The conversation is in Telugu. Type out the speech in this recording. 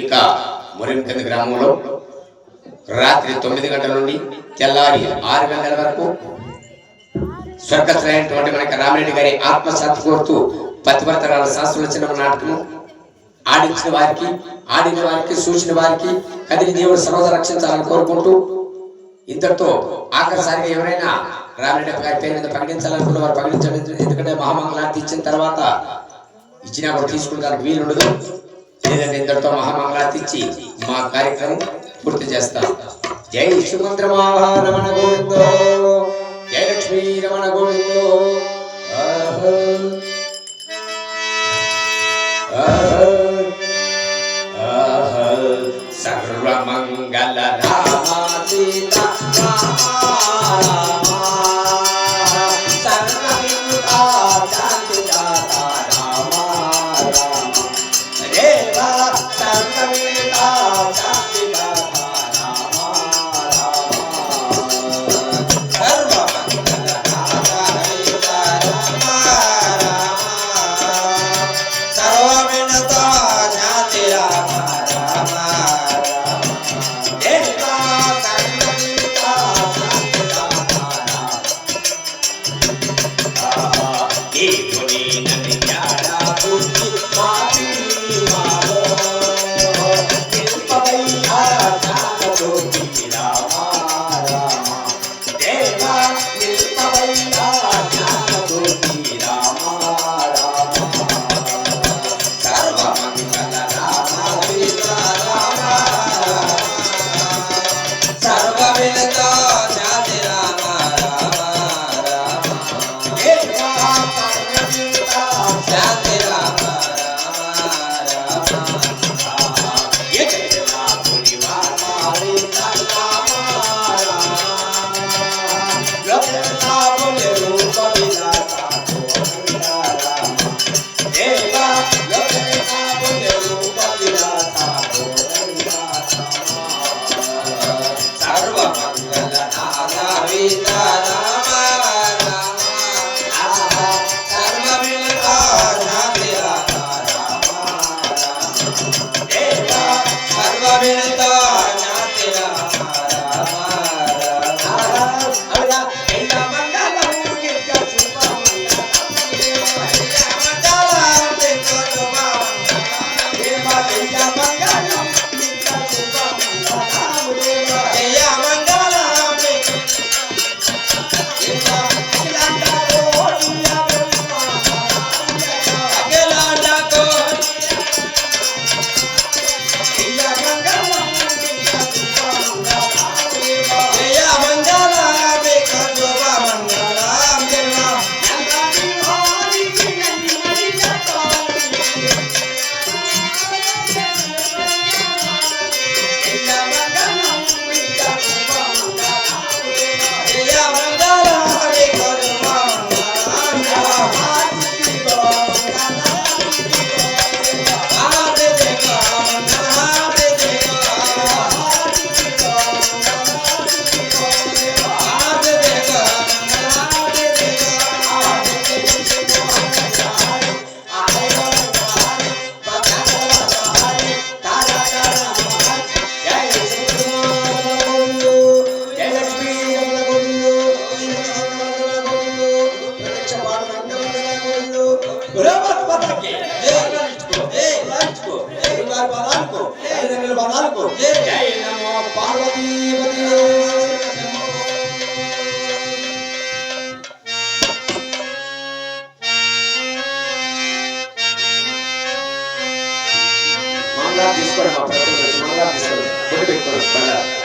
ఇక మురింకంద గ్రామంలో రాత్రి 9 గంటల నుండి తెల్లారి 6 గంటల వరకు స్వర్గస్థులైనటువంటి మనకి రామిరెడ్డి గారి ఆత్మశాంతి కోరుతూ పతివర్తనాల శాస్త్రుల చిన్న నాటకము ఆడిన వారికి సూచిన వారికి కదిలి దేవుడు సర్వదా రక్షించాలని కోరుకుంటూ ఇంతటితో ఆఖరిసారిగా ఎవరైనా రామిరెడ్డి గారి పేరు మీద ప్రకటించాలనుకున్న వారు ప్రకటించండి. ఎందుకంటే మహామంగళార్తి ఇచ్చిన తర్వాత ఇచ్చినా కూడా తీసుకునేదానికి వీలుండదు. లేదంటే ఇంతటితో మహామంగళార్తి ఇచ్చి మా కార్యక్రమం పూర్తి చేస్తాం. జై సుమంద్రమణ గోవిందో, జై లక్ష్మీ రమణ గోవిందో. సర్వమంగళ రామ సీతా తీసుకోవడం తీసుకోవడం